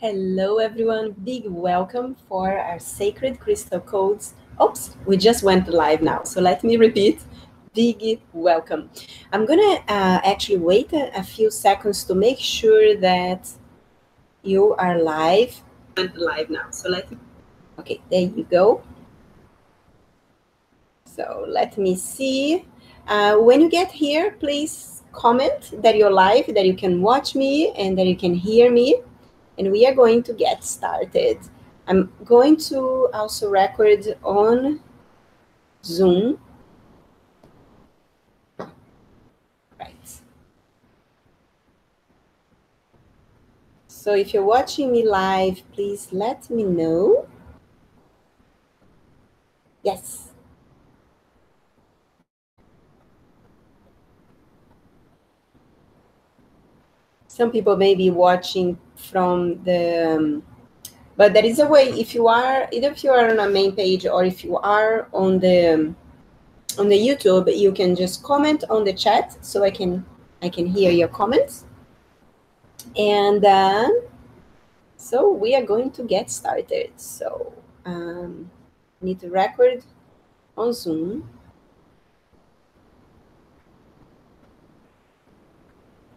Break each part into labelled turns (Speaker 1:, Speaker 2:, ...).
Speaker 1: Hello, everyone. Big welcome for our Sacred Crystal Codes. Oops, we just went live now. So let me repeat. Big welcome. I'm going to actually wait a few seconds to make sure that you are live. Went live now. So okay, there you go. So let me see. When you get here, please comment that you're live, that you can watch me and that you can hear me. And we are going to get started. I'm going to also record on Zoom. Right. So if you're watching me live, please let me know. Yes. Some people may be watching from the, but there is a way, if you are, either if you are on a main page or if you are on the YouTube, you can just comment on the chat so I can hear your comments. And so we are going to get started. So need to record on Zoom.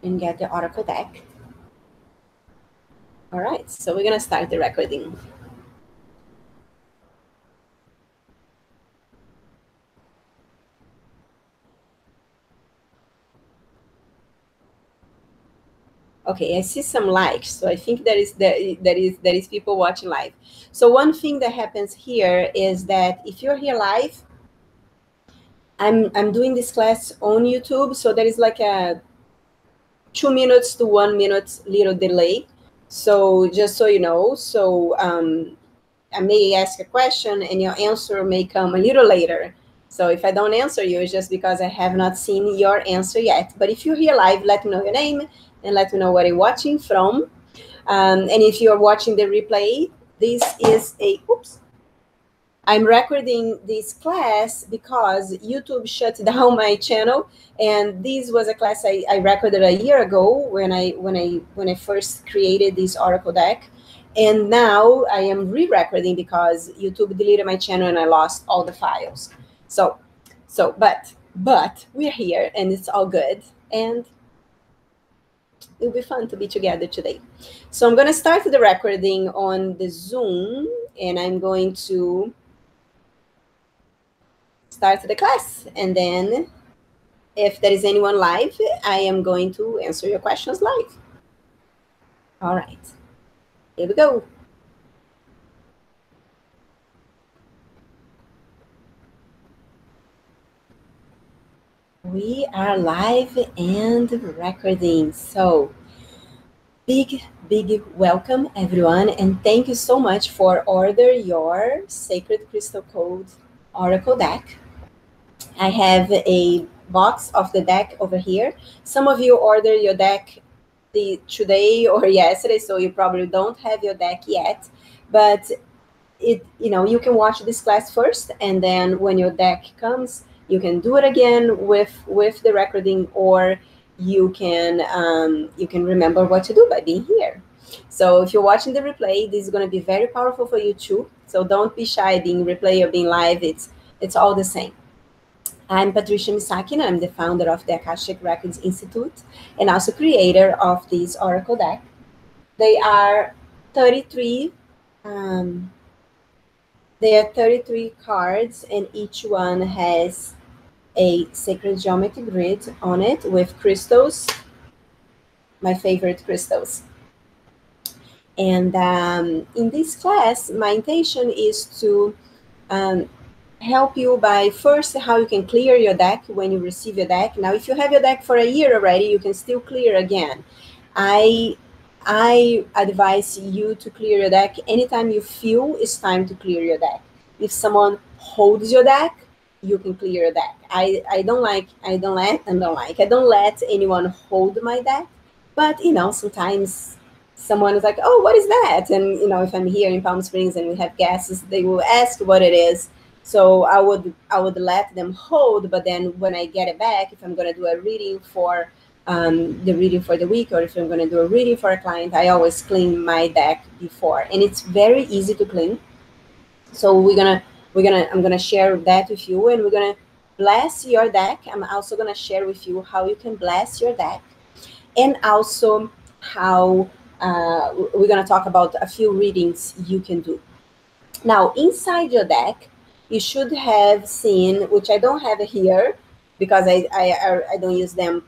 Speaker 1: And get the Oracle deck. All right, so we're gonna start the recording. Okay, I see some likes, so I think there is people watching live. So one thing that happens here is that if you're here live, I'm doing this class on YouTube, so there is like a 2 minutes to 1 minute little delay. So just so you know, so I may ask a question and your answer may come a little later. So if I don't answer you, it's just because I have not seen your answer yet. But if you're here live, let me know your name and let me know where you're watching from. And if you're watching the replay, this is a, oops, I'm recording this class because YouTube shut down my channel. And this was a class I recorded a year ago when I first created this Oracle deck. And now I am re-recording because YouTube deleted my channel and I lost all the files. But we're here and it's all good. And it'll be fun to be together today. So I'm going to start the recording on the Zoom and I'm going to start the class. And then if there is anyone live, I am going to answer your questions live. All right, here we go. We are live and recording. So big welcome everyone. And thank you so much for ordering your Sacred Crystal Code Oracle deck. I have a box of the deck over here. Some of you order your deck today or yesterday, so you probably don't have your deck yet. But you can watch this class first, and then when your deck comes, you can do it again with the recording, or you can remember what to do by being here. So if you're watching the replay, this is going to be very powerful for you too. So don't be shy being replay or being live. It's all the same. I'm Patricia Misaki, and I'm the founder of the Akashic Records Institute and also creator of this Oracle deck. They are 33 cards, and each one has a sacred geometry grid on it with crystals, my favorite crystals. And in this class, my intention is to help you by first how you can clear your deck when you receive your deck. Now, if you have your deck for a year already, you can still clear again. I advise you to clear your deck anytime you feel it's time to clear your deck. If someone holds your deck, you can clear your deck. I don't let anyone hold my deck, but sometimes someone is like, oh, what is that? And if I'm here in Palm Springs and we have guests, they will ask what it is. So I would let them hold, but then when I get it back, if I'm going to do a reading for the reading for the week, or if I'm going to do a reading for a client, I always clean my deck before, and it's very easy to clean. So I'm gonna share that with you, and we're gonna bless your deck. I'm also gonna share with you how you can bless your deck, and also how we're gonna talk about a few readings you can do. Now, inside your deck, you should have seen, which I don't have here because I don't use them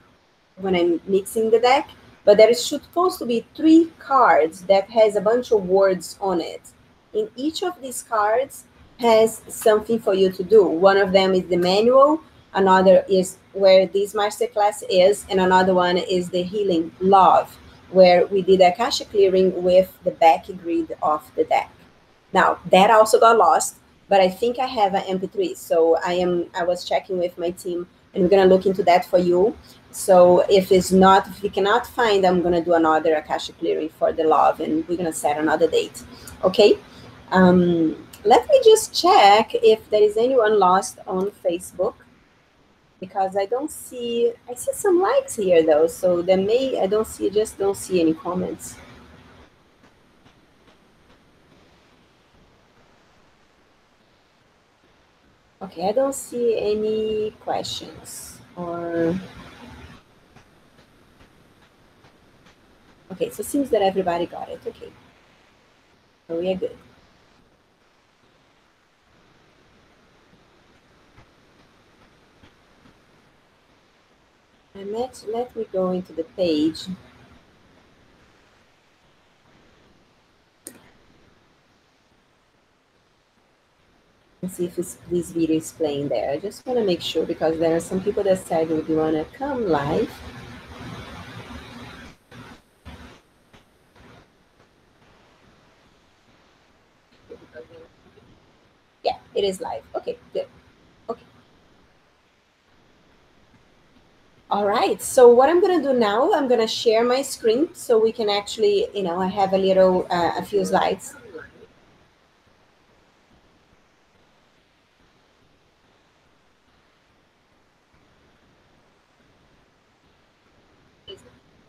Speaker 1: when I'm mixing the deck, but there is supposed to be 3 cards that has a bunch of words on it. In each of these cards has something for you to do. One of them is the manual, another is where this masterclass is, and another one is the healing love, where we did a Akasha clearing with the back grid of the deck. Now, that also got lost, but I think I have an MP3. So I was checking with my team, and we're going to look into that for you. So if we cannot find, I'm going to do another Akasha clearing for the love, and we're going to set another date. Okay. Let me just check if there is anyone lost on Facebook, because I see some likes here though. So I don't see any comments. Okay, I don't see any questions or... Okay, so it seems that everybody got it. Okay, so we are good. And let me go into the page. And see if this video is playing there. I just want to make sure, because there are some people that said we want to come live. Yeah, it is live. Okay, good. Okay. All right, so what I'm going to do now, I'm going to share my screen so we can actually, I have a few slides.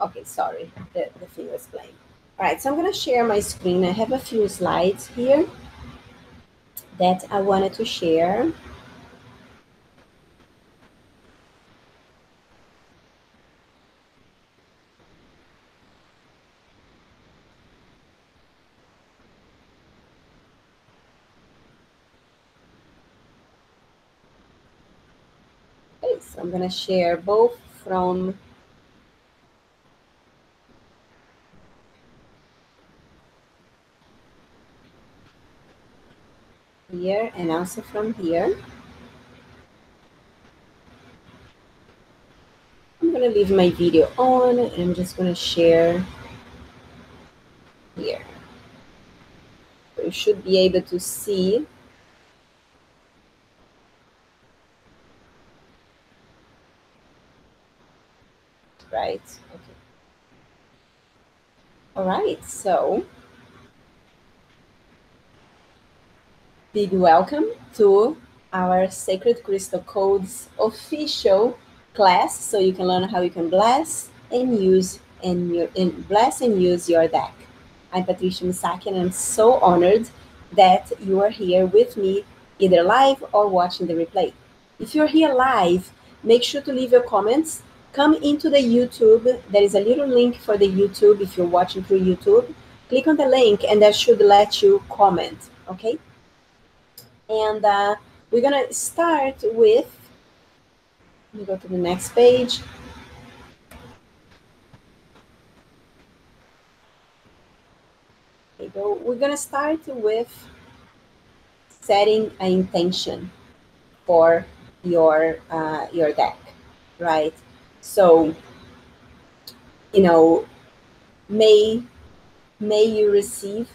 Speaker 1: Okay, sorry, the thing was playing. All right, so I'm going to share my screen. I have a few slides here that I wanted to share. Okay, so I'm going to share both from here and also from here. I'm going to leave my video on, and I'm just going to share here. So you should be able to see. Right, okay. All right, so big welcome to our Sacred Crystal Codes official class, so you can learn how you can bless and use your deck. I'm Patricia Misaki, and I'm so honored that you are here with me, either live or watching the replay. If you're here live, make sure to leave your comments. Come into the YouTube. There is a little link for the YouTube if you're watching through YouTube. Click on the link, and that should let you comment, okay? And we're going to start with, let me go to the next page. Okay, we're going to start with setting an intention for your deck, right? So, may you receive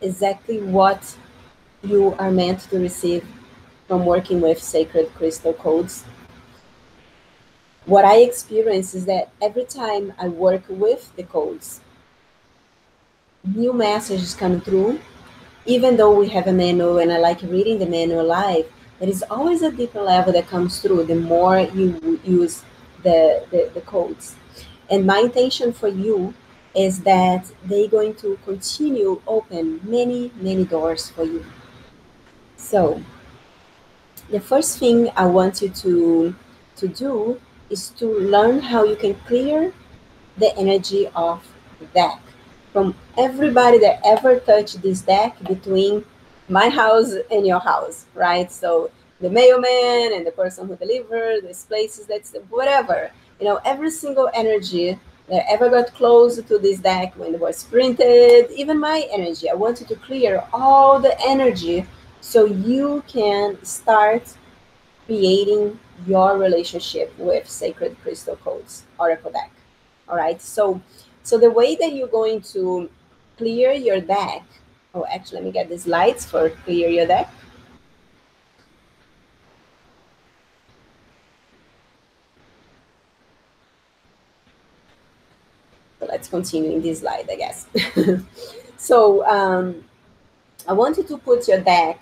Speaker 1: exactly what you are meant to receive from working with Sacred Crystal Codes. What I experience is that every time I work with the codes, new messages come through. Even though we have a manual, and I like reading the manual live, there is always a deeper level that comes through the more you use the codes. And my intention for you is that they're going to continue open many, many doors for you. So the first thing I want you to do is to learn how you can clear the energy of the deck from everybody that ever touched this deck between my house and your house, right? So the mailman and the person who delivered these places, that's whatever, every single energy that ever got close to this deck when it was printed, even my energy. I want you to clear all the energy so you can start creating your relationship with Sacred Crystal Codes Oracle deck. All right. So the way that you're going to clear your deck. Oh, actually, let me get these lights for clear your deck. So let's continue in this slide, I guess. So I want you to put your deck.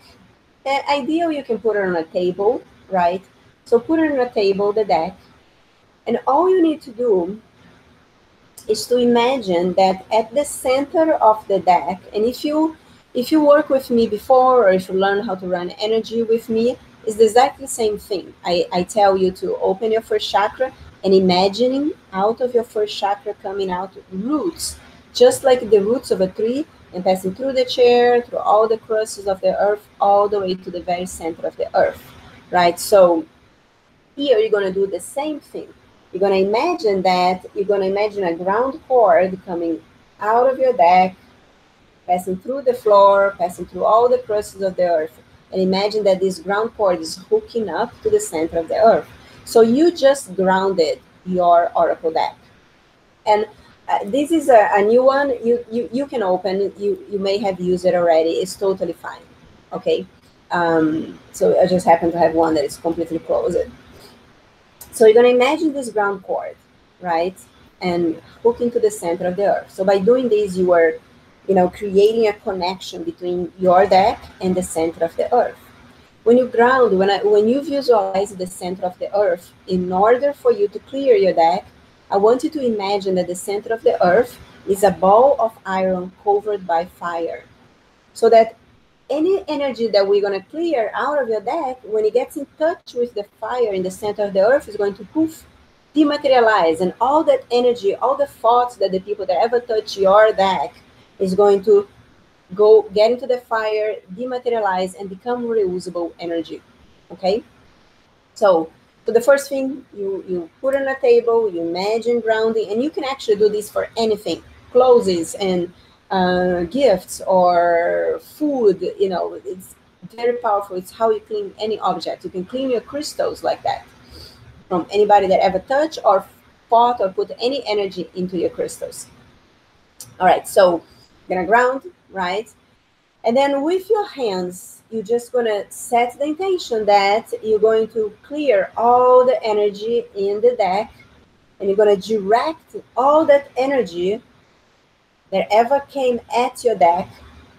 Speaker 1: Ideal, you can put it on a table, right? So put it on a table, the deck, and all you need to do is to imagine that at the center of the deck, and if you work with me before, or if you learn how to run energy with me, it's exactly the same thing. I tell you to open your first chakra and imagining out of your first chakra coming out roots, just like the roots of a tree, and passing through the chair, through all the crusts of the earth, all the way to the very center of the earth, right? So here you're going to do the same thing. You're going to imagine a ground cord coming out of your deck, passing through the floor, passing through all the crusts of the earth. And imagine that this ground cord is hooking up to the center of the earth. So you just grounded your Oracle deck. And this is a new one. You can open. You may have used it already. It's totally fine. Okay. So I just happen to have one that is completely closed. So you're going to imagine this ground cord, right? And hooking to the center of the earth. So by doing this, you are, creating a connection between your deck and the center of the earth. When you ground, when you visualize the center of the earth, in order for you to clear your deck, I want you to imagine that the center of the earth is a ball of iron covered by fire. So that any energy that we're going to clear out of your deck, when it gets in touch with the fire in the center of the earth, is going to poof, dematerialize. And all that energy, all the thoughts that the people that ever touch your deck is going to go get into the fire, dematerialize, and become reusable energy. Okay? So the first thing, you put on a table, you imagine grounding, and you can actually do this for anything, clothes and gifts or food. It's very powerful. It's how you clean any object. You can clean your crystals like that from anybody that ever touched or fought or put any energy into your crystals. All right, so you're gonna ground, right? And then with your hands, you're just going to set the intention that you're going to clear all the energy in the deck, and you're going to direct all that energy that ever came at your deck,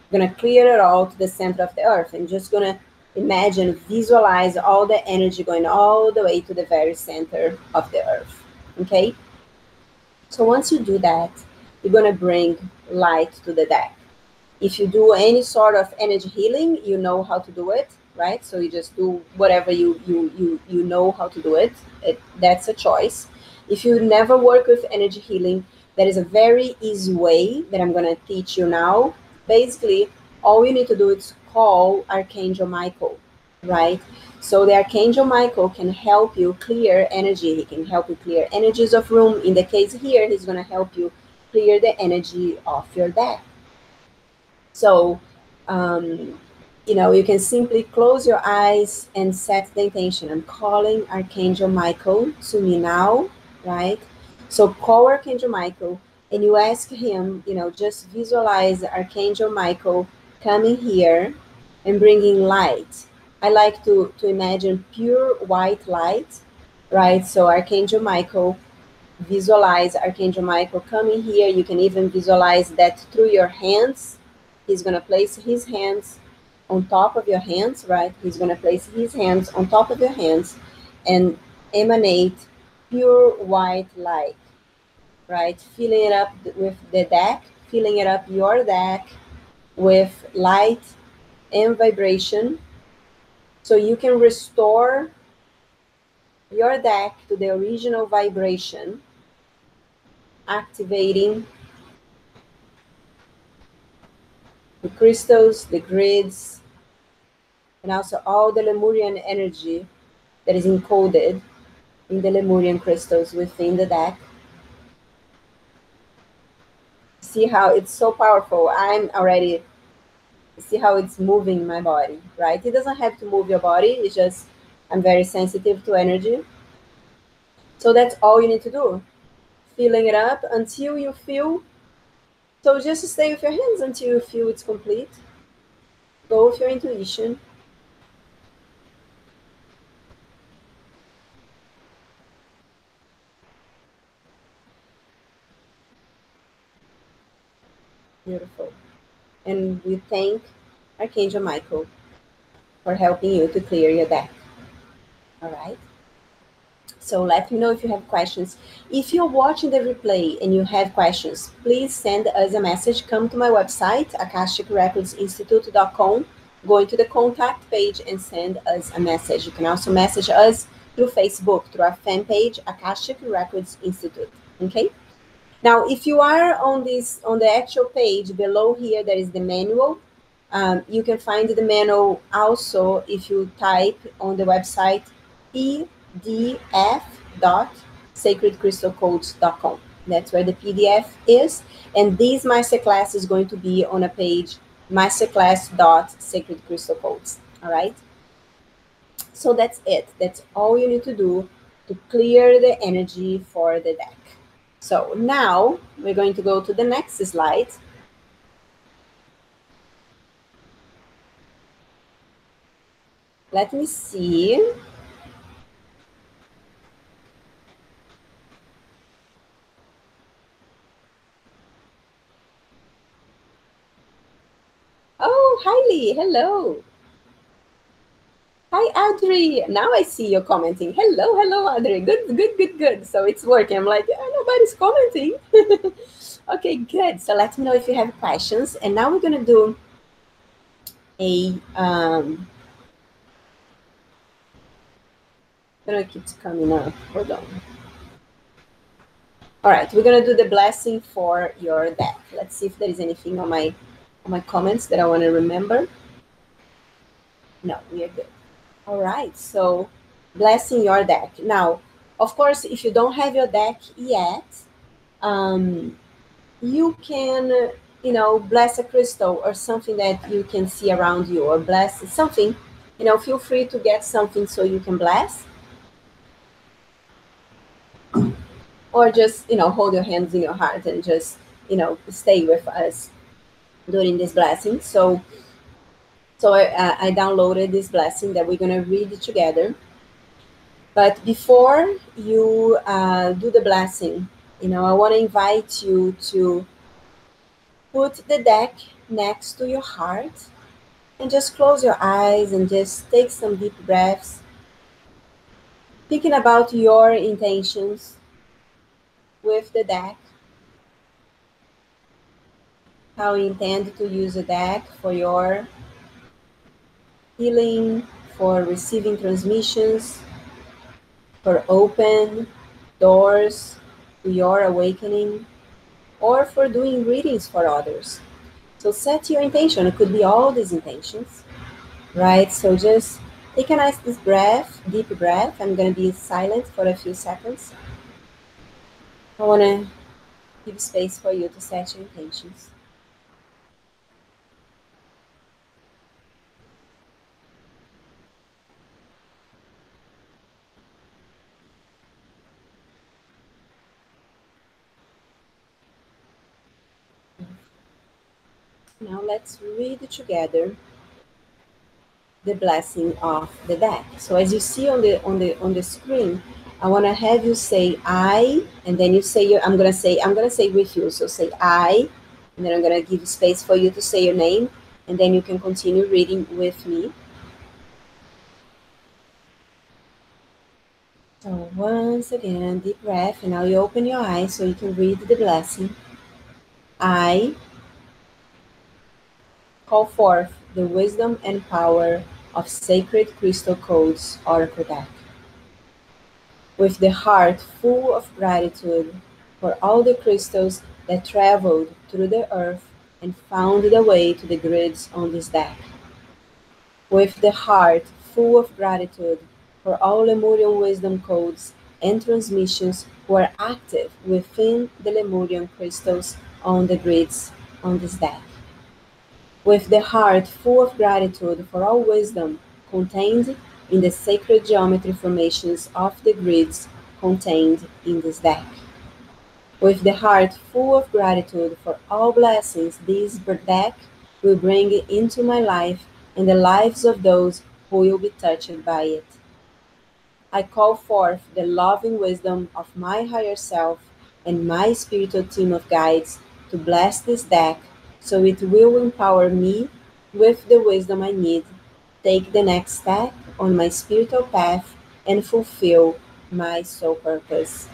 Speaker 1: you're going to clear it all to the center of the earth, and just going to imagine, visualize all the energy going all the way to the very center of the earth. Okay? So once you do that, you're going to bring light to the deck. If you do any sort of energy healing, you know how to do it, right? So you just do whatever you know how to do it. That's a choice. If you never work with energy healing, there is a very easy way that I'm going to teach you now. Basically, all you need to do is call Archangel Michael, right? So the Archangel Michael can help you clear energy. He can help you clear energies of room. In the case here, he's going to help you clear the energy of your deck. So, you can simply close your eyes and set the intention. I'm calling Archangel Michael to me now, right? So call Archangel Michael and you ask him, just visualize Archangel Michael coming here and bringing light. I like to imagine pure white light, right? So Archangel Michael, visualize Archangel Michael coming here. You can even visualize that through your hands. He's going to place his hands on top of your hands, right? He's going to place his hands on top of your hands and emanate pure white light. right? Filling it up with the deck, filling it up your deck with light and vibration, so you can restore your deck to the original vibration, activating the crystals, the grids, and also all the Lemurian energy that is encoded in the Lemurian crystals within the deck. See how it's so powerful. I'm already, see how it's moving my body, right? It doesn't have to move your body. It's just, I'm very sensitive to energy. So that's all you need to do. Filling it up until you feel, so just stay with your hands until you feel it's complete. Go with your intuition. Beautiful. And we thank Archangel Michael for helping you to clear your deck. All right. So let me know if you have questions. If you're watching the replay and you have questions, please send us a message. Come to my website, akashicrecordsinstitute.com. Go into the contact page and send us a message. You can also message us through Facebook, through our fan page, Akashic Records Institute. Okay? Now, if you are on the actual page below here, there is the manual. You can find the manual also if you type on the website pdf.sacredcrystalcodes.com. That's where the PDF is. And this masterclass is going to be on a page, masterclass.sacredcrystalcodes. All right? So that's it. That's all you need to do to clear the energy for the deck. So now we're going to go to the next slide. Let me see. Oh, hi Lee. Hello. Hi, Adri. Now I see you commenting. Hello, Adri. Good. So it's working. I'm like, nobody's commenting. Okay, good. So let me know if you have questions. And now we're going to do a, it keeps coming up. Hold on. All right, we're going to do the blessing for your deck. Let's see if there is anything on my comments that I want to remember. No, we are good. All right, so blessing your deck. Now, of course, if you don't have your deck yet, you can, bless a crystal or something that you can see around you, or bless something, feel free to get something so you can bless. Or just, hold your hands in your heart and just, stay with us during this blessing. So I downloaded this blessing that we're going to read together. But before you do the blessing, I want to invite you to put the deck next to your heart and just close your eyes and just take some deep breaths, thinking about your intentions with the deck, how you intend to use the deck for your healing, for receiving transmissions, for open doors to your awakening, or for doing readings for others. So set your intention. It could be all these intentions, right? So just take a nice deep breath. I'm going to be silent for a few seconds. I want to give space for you to set your intentions. Now let's read together the blessing of the deck. So as you see on the screen, I want to have you say I, and then you say I'm gonna say with you. So say I, and then I'm gonna give space for you to say your name, and then you can continue reading with me. So once again, deep breath, and now you open your eyes so you can read the blessing. I call forth the wisdom and power of Sacred Crystal Codes Oracle Deck. With the heart full of gratitude for all the crystals that traveled through the earth and found their way to the grids on this deck. With the heart full of gratitude for all Lemurian wisdom codes and transmissions who are active within the Lemurian crystals on the grids on this deck. With the heart full of gratitude for all wisdom contained in the sacred geometry formations of the grids contained in this deck. With the heart full of gratitude for all blessings this deck will bring into my life and the lives of those who will be touched by it. I call forth the loving wisdom of my higher self and my spiritual team of guides to bless this deck so it will empower me with the wisdom I need, take the next step on my spiritual path, and fulfill my soul purpose.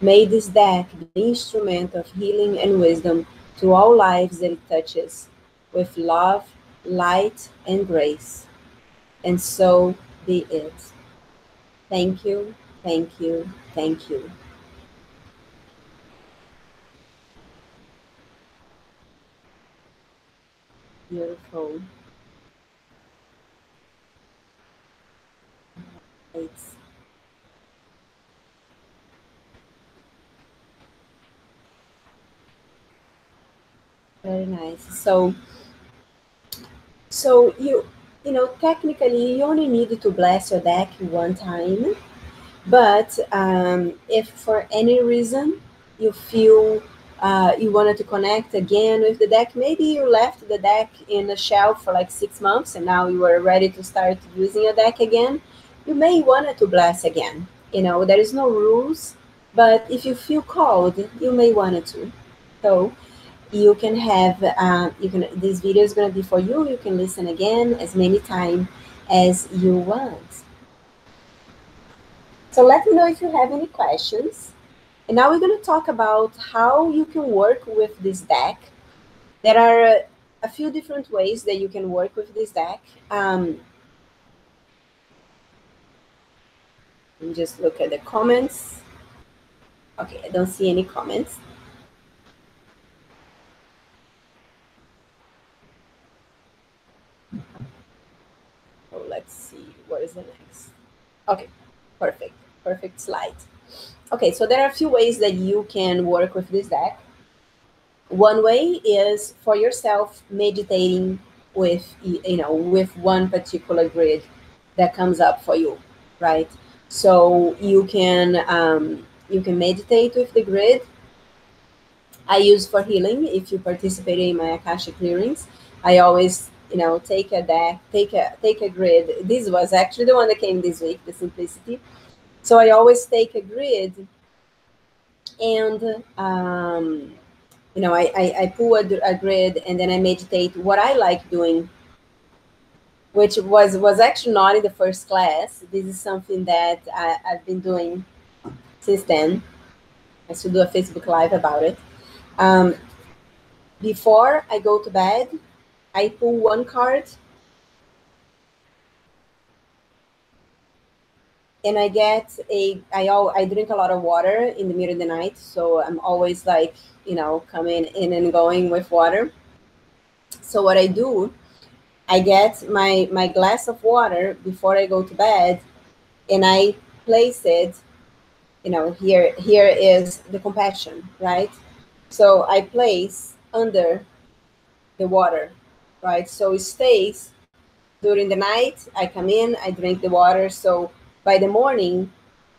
Speaker 1: May this deck be an instrument of healing and wisdom to all lives that it touches, with love, light, and grace. And so be it. Thank you, thank you, thank you. Beautiful. It's very nice. So you know, technically you only need to bless your deck one time, but if for any reason you feel you wanted to connect again with the deck, maybe you left the deck in the shelf for like 6 months and now you are ready to start using a deck again, you may want to bless again. You know, there is no rules, but if you feel called, you may want to. So you can have this video is going to be for you. You can listen again as many times as you want. So let me know if you have any questions. And now we're going to talk about how you can work with this deck. There are a few different ways that you can work with this deck. And just look at the comments. Okay, I don't see any comments. Oh, let's see. What is the next? Okay, perfect slide. Okay, so there are a few ways that you can work with this deck. One way is for yourself meditating with, you know, with one particular grid that comes up for you, right? So you can meditate with the grid. I use for healing. If you participate in my Akashic clearings, I always, you know, take a deck, take a grid. This was actually the one that came this week, the Simplicity. So I always take a grid and you know, I pull a grid and then I meditate what I like doing, which was actually not in the first class. This is something that I've been doing since then. I should do a Facebook Live about it. Before I go to bed, I pull one card and I drink a lot of water in the middle of the night. So I'm always like, you know, coming in and going with water. So what I do, I get my glass of water before I go to bed and I place it, you know, here is the compassion, right? So I place under the water, right? So it stays during the night. I come in, I drink the water. So by the morning,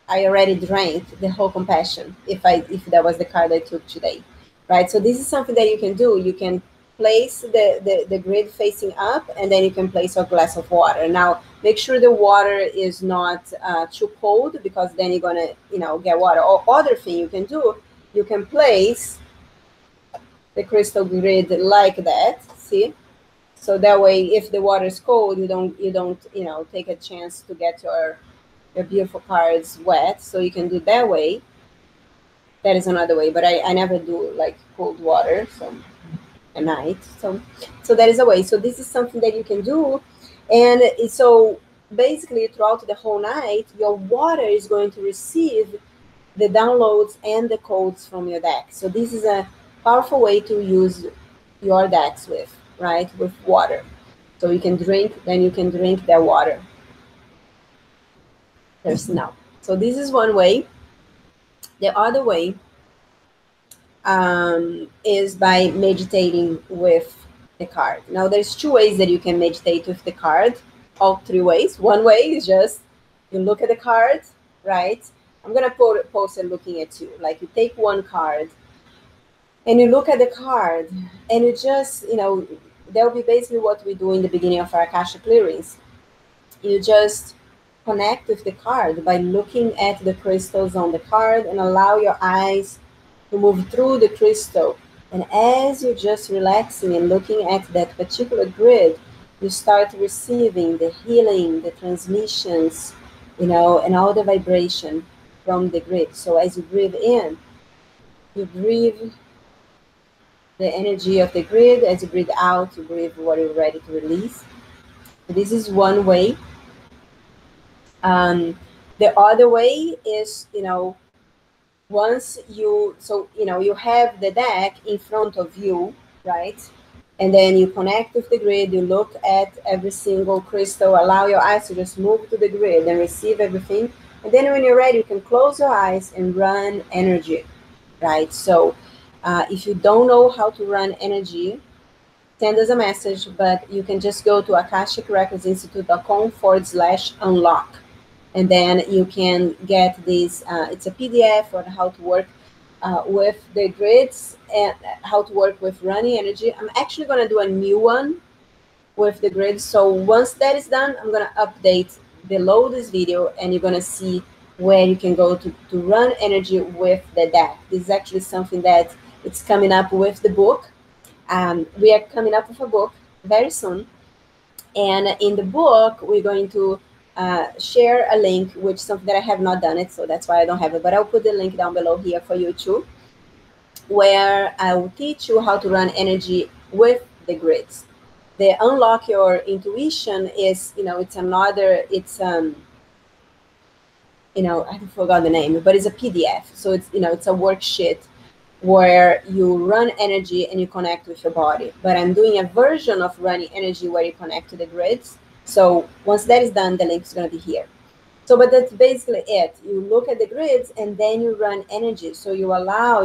Speaker 1: I already drank the whole compassion if that was the card I took today, right? So this is something that you can do. You can place the grid facing up and then you can place a glass of water. Now, make sure the water is not too cold because then you're gonna, you know, get water. Or other thing you can do, you can place the crystal grid like that, see? So that way, if the water is cold, you don't, you know, take a chance to get your beautiful cards wet, so you can do that way. That is another way, but I never do like cold water, so at night. So that is a way. So this is something that you can do, and so basically throughout the whole night, your water is going to receive the downloads and the codes from your deck. So this is a powerful way to use your decks with, right? With water. So you can drink, then you can drink that water. There's no. So this is one way. The other way is by meditating with the card. Now, there's two ways that you can meditate with the card, all three ways. One way is just you look at the card, right? I'm going to post it looking at you. Like you take one card and you look at the card and you just, that will be basically what we do in the beginning of our Akasha clearings. You just connect with the card by looking at the crystals on the card and allow your eyes to move through the crystal. And as you're just relaxing and looking at that particular grid, you start receiving the healing, the transmissions, and all the vibration from the grid. So as you breathe in, you breathe the energy of the grid. As you breathe out, you breathe what you're ready to release. So this is one way. The other way is, once you have the deck in front of you, right? And then you connect with the grid, you look at every single crystal, allow your eyes to just move to the grid and receive everything. And then when you're ready, you can close your eyes and run energy, right? So if you don't know how to run energy, send us a message, but you can just go to akashicrecordsinstitute.com/unlock. And then you can get this, it's a PDF on how to work with the grids and how to work with running energy. I'm actually going to do a new one with the grids. So once that is done, I'm going to update below this video and you're going to see where you can go to run energy with the deck. This is actually something that it's coming up with the book. We are coming up with a book very soon. And in the book, we're going to share a link, which is something that I have not done it, so that's why I don't have it. But I'll put the link down below here for you too, where I will teach you how to run energy with the grids. The Unlock Your Intuition is, it's another, I forgot the name, but it's a PDF. So it's, it's a worksheet where you run energy and you connect with your body. But I'm doing a version of running energy where you connect to the grids. So once that is done, the link is going to be here. So, but that's basically it. You look at the grids and then you run energy. So you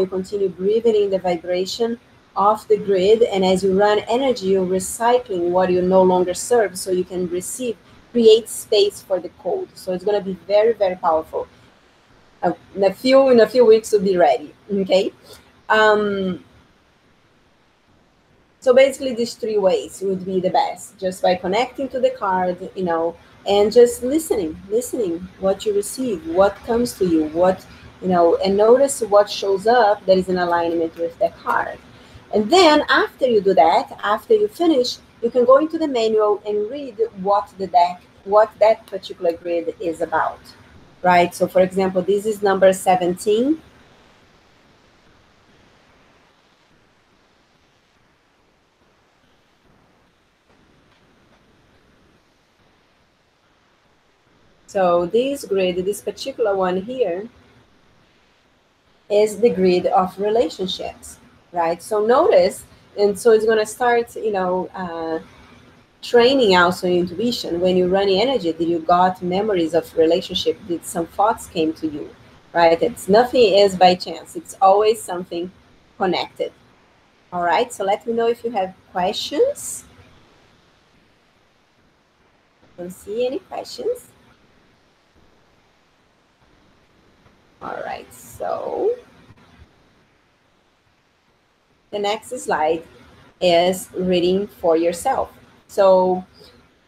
Speaker 1: continue breathing in the vibration of the grid. And as you run energy, you're recycling what you no longer serve so you can create space for the code. So it's going to be very, very powerful. In a few weeks, you'll be ready. Okay. So basically these three ways would be the best, just by connecting to the card, and just listening what you receive, what comes to you, and notice what shows up that is in alignment with the card. And then after you do that, after you finish, you can go into the manual and read what that particular grid is about, right? So for example, this is number 17. So this grid, this particular one here, is the grid of relationships, right? So notice, and so it's going to start, training also your intuition. When you're running energy, did you got memories of relationship? Did some thoughts came to you, right? It's nothing is by chance. It's always something connected. All right. So let me know if you have questions. Don't see any questions. All right. So the next slide is reading for yourself. So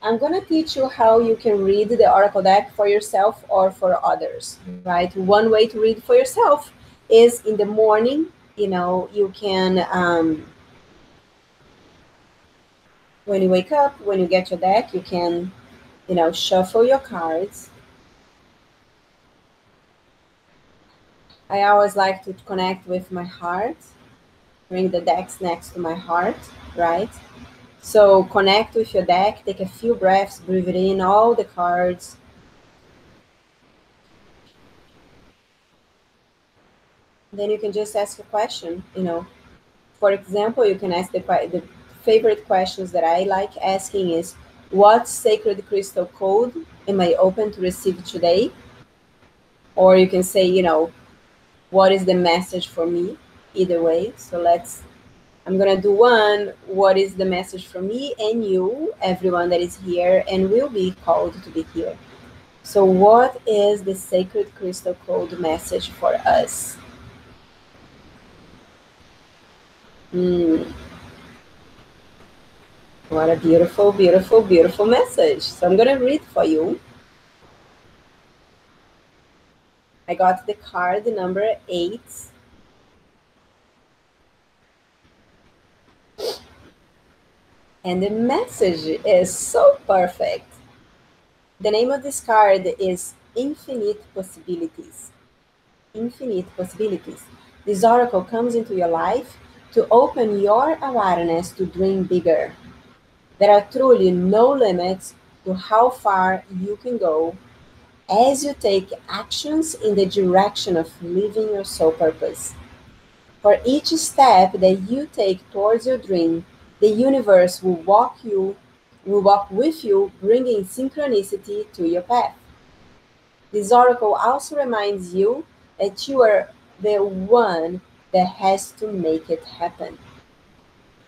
Speaker 1: I'm going to teach you how you can read the Oracle deck for yourself or for others, right? One way to read for yourself is in the morning. You can, when you wake up, when you get your deck, you can, shuffle your cards I always like to connect with my heart, bring the decks next to my heart, right? So connect with your deck, take a few breaths, breathe it in, all the cards. Then you can just ask a question, For example, you can ask the favorite questions that I like asking is, what sacred crystal code am I open to receive today? Or you can say, what is the message for me? Either way. So I'm going to do one. What is the message for me and you, everyone that is here and will be called to be here? So what is the sacred crystal code message for us? What a beautiful, beautiful, beautiful message. So I'm going to read for you. I got the card number 8. And the message is so perfect. The name of this card is Infinite Possibilities. Infinite Possibilities. This oracle comes into your life to open your awareness to dream bigger. There are truly no limits to how far you can go as you take actions in the direction of living your soul purpose. For each step that you take towards your dream, the universe will walk with you, bringing synchronicity to your path. This oracle also reminds you that you are the one that has to make it happen.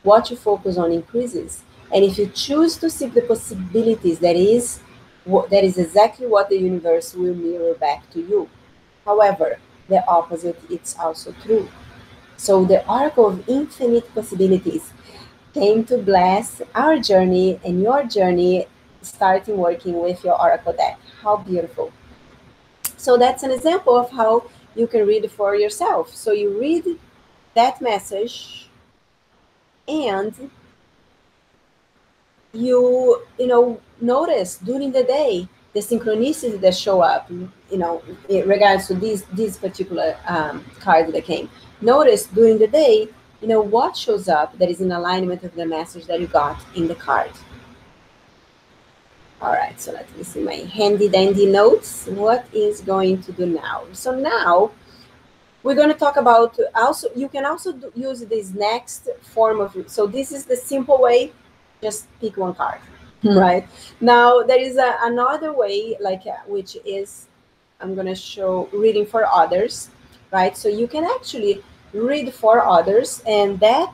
Speaker 1: What you focus on increases, and if you choose to seek the possibilities, that is exactly what the universe will mirror back to you. However, the opposite is also true. So the Oracle of Infinite Possibilities came to bless our journey and your journey starting working with your Oracle deck. How beautiful. So that's an example of how you can read for yourself. So you read that message and you notice during the day the synchronicities that show up, in regards to this particular card that came. Notice during the day, what shows up that is in alignment with the message that you got in the card. All right, so let me see my handy dandy notes. What is going to do now? So now we're going to talk about also, you can also use this next form of, so this is the simple way, just pick one card, right? Now there is another way, which is, I'm going to show reading for others, right? So you can actually read for others, and that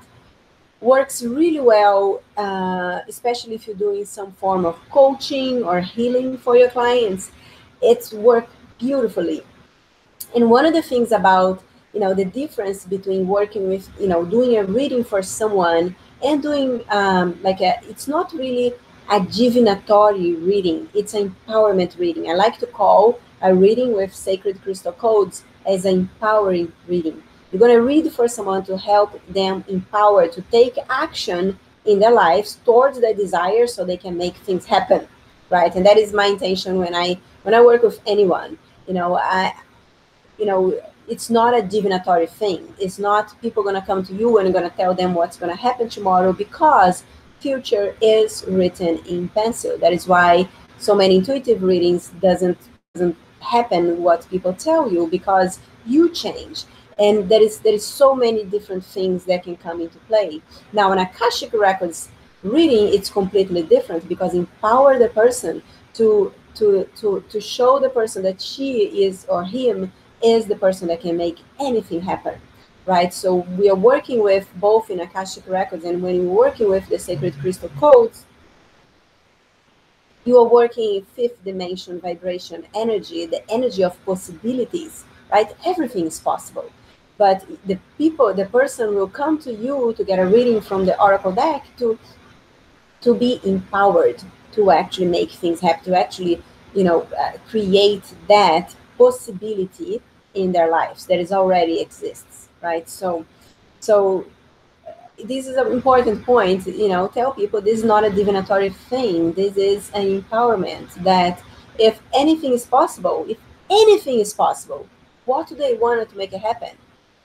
Speaker 1: works really well, especially if you're doing some form of coaching or healing for your clients. It's worked beautifully. And one of the things about, the difference between working with, doing a reading for someone and doing it's not really a divinatory reading, it's an empowerment reading. I like to call a reading with sacred crystal codes as an empowering reading. You're going to read for someone to help them empower, to take action in their lives towards their desires so they can make things happen, right? And that is my intention when I work with anyone. It's not a divinatory thing. It's not people going to come to you and going to tell them what's going to happen tomorrow, because future is written in pencil. That is why so many intuitive readings doesn't happen what people tell you, because you change. And there is so many different things that can come into play. Now, in Akashic Records reading, it's completely different, because empower the person to show the person that she is, or him is, the person that can make anything happen, right? So we are working with both in Akashic Records, and when you're working with the Sacred Crystal Codes, you are working in fifth dimension vibration energy, the energy of possibilities, right? Everything is possible. But the person will come to you to get a reading from the Oracle deck to be empowered, to actually make things happen, to actually, create that possibility in their lives that is already exists, right? So this is an important point. Tell people this is not a divinatory thing. This is an empowerment, that if anything is possible, what do they want to make it happen?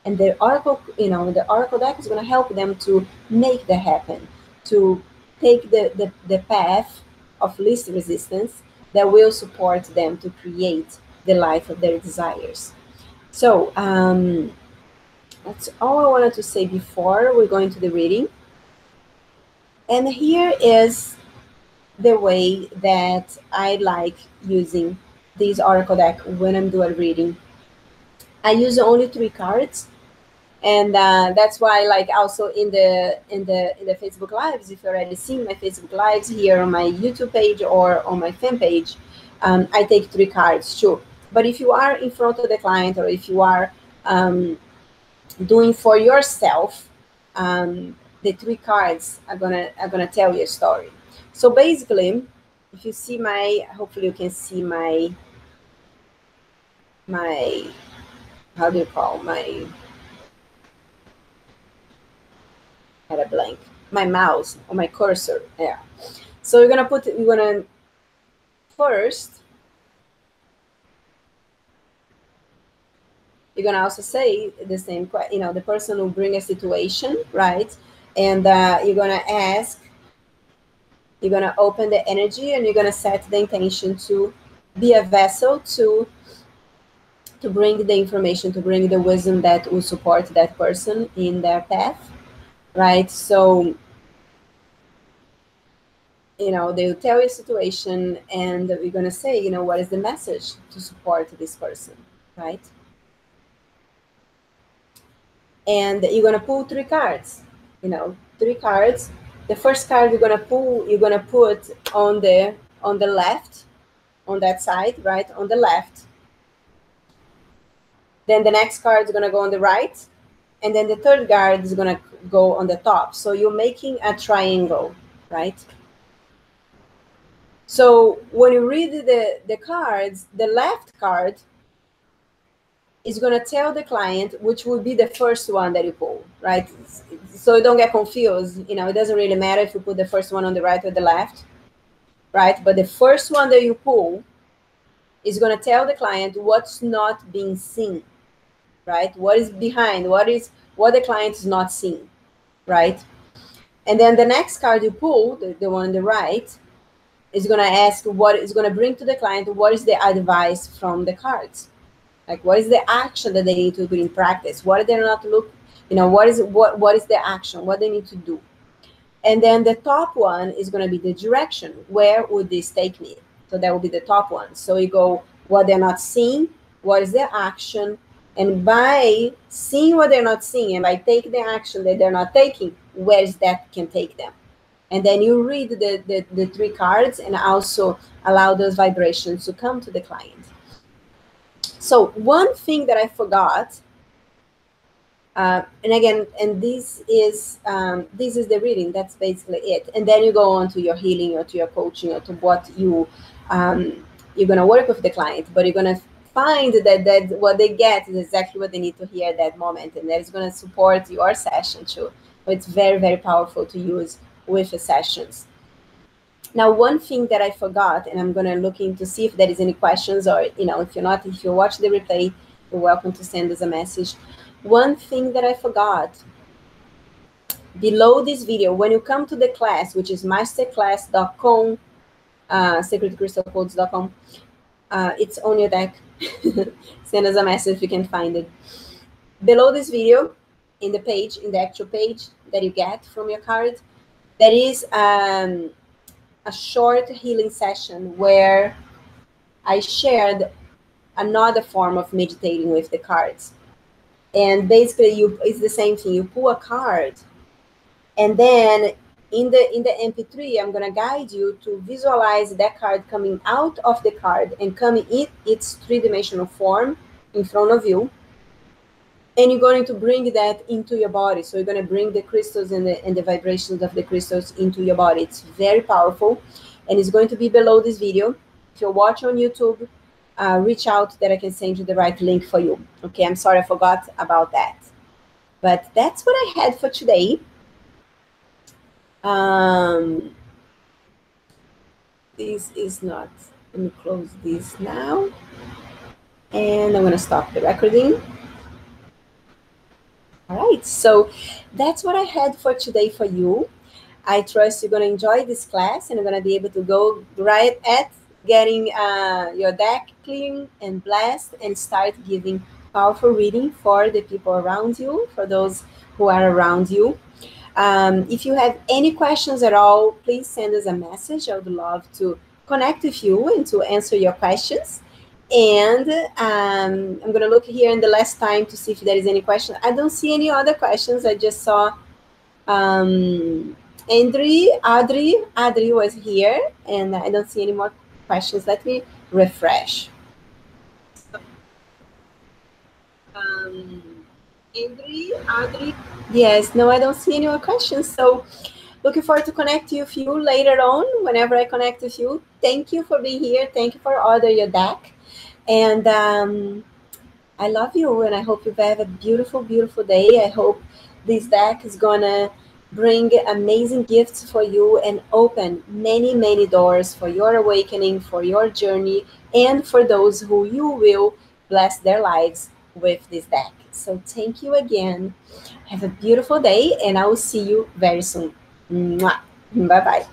Speaker 1: And the oracle, the oracle deck is going to help them to make that happen, to take the path of least resistance that will support them to create the life of their desires. So that's all I wanted to say before we go into the reading. And here is the way that I like using this oracle deck when I'm doing reading. I use only 3 cards, and that's why, like, also in the Facebook lives, if you already seen my Facebook lives here on my YouTube page or on my fan page, I take 3 cards too. But if you are in front of the client, or if you are doing for yourself, the 3 cards are gonna tell you a story. So basically, if you see hopefully you can see my how do you call my, had a blank, my mouse or my cursor. Yeah. So you're gonna first, you're gonna also say the same, the person will bring a situation, right? And you're gonna ask, you're gonna open the energy, and you're gonna set the intention to be a vessel to bring the information, to bring the wisdom that will support that person in their path, right? So they'll tell you a situation, and we're going to say, what is the message to support this person, right? And you're going to pull 3 cards, 3 cards. The first card you're going to pull, you're going to put on the left, on that side, right, on the left. Then the next card is going to go on the right, and then the third card is going to go on the top. So you're making a triangle, right? So when you read the cards, the left card is going to tell the client which will be the first one that you pull, right? So you don't get confused. It doesn't really matter if you put the first one on the right or the left, right? But the first one that you pull is going to tell the client what's not being seen, right? What is behind, what the client is not seeing, right? And then the next card you pull, the one on the right, is going to ask, what is going to bring to the client, what is the advice from the cards? Like, what is the action that they need to put in practice? What are they not what is the action, what they need to do? And then the top one is going to be the direction. Where would this take me? So that will be the top one. So you go, what they're not seeing, what is the action? And by seeing what they're not seeing, and by taking the action that they're not taking, where is that can take them? And then you read the 3 cards and also allow those vibrations to come to the client. So one thing that I forgot, and again, and this is the reading. That's basically it. And then you go on to your healing, or to your coaching, or to what you're going to work with the client. But you're going to find that what they get is exactly what they need to hear at that moment, and that is going to support your session too. So it's very, very powerful to use with the sessions. Now, one thing that I forgot, and I'm going to look into see if there is any questions, or if you watch the replay, you're welcome to send us a message. One thing that I forgot, below this video, when you come to the class, which is masterclass.com, sacredcrystalcodes.com, it's on your deck. Send us a message if you can find it. Below this video, in the actual page that you get from your card, there is a short healing session where I shared another form of meditating with the cards. And basically, it's the same thing. You pull a card, and then in the MP3, I'm going to guide you to visualize that card coming out of the card and coming in its 3-dimensional form in front of you. And you're going to bring that into your body. So you're going to bring the crystals and the vibrations of the crystals into your body. It's very powerful. And it's going to be below this video. If you watch on YouTube, reach out that I can send you the right link for you. Okay, I'm sorry I forgot about that. But that's what I had for today. This is not, let me close this now. And I'm going to stop the recording. All right, so that's what I had for today for you. I trust you're going to enjoy this class and you're going to be able to go right at getting your deck clean and blessed and start giving powerful reading for the people around you, for those who are around you. If you have any questions at all, please send us a message. I would love to connect with you and to answer your questions. And I'm going to look here in the last time to see if there is any question. I don't see any other questions. I just saw Adri was here, and I don't see any more questions. Let me refresh. Adri, yes, no, I don't see any more questions. So looking forward to connect with you later on, whenever I connect with you. Thank you for being here. Thank you for ordering your deck. And I love you, and I hope you have a beautiful, beautiful day. I hope this deck is gonna bring amazing gifts for you and open many, many doors for your awakening, for your journey, and for those who you will bless their lives with this deck. So thank you again. Have a beautiful day, and I will see you very soon. Mwah. Bye-bye.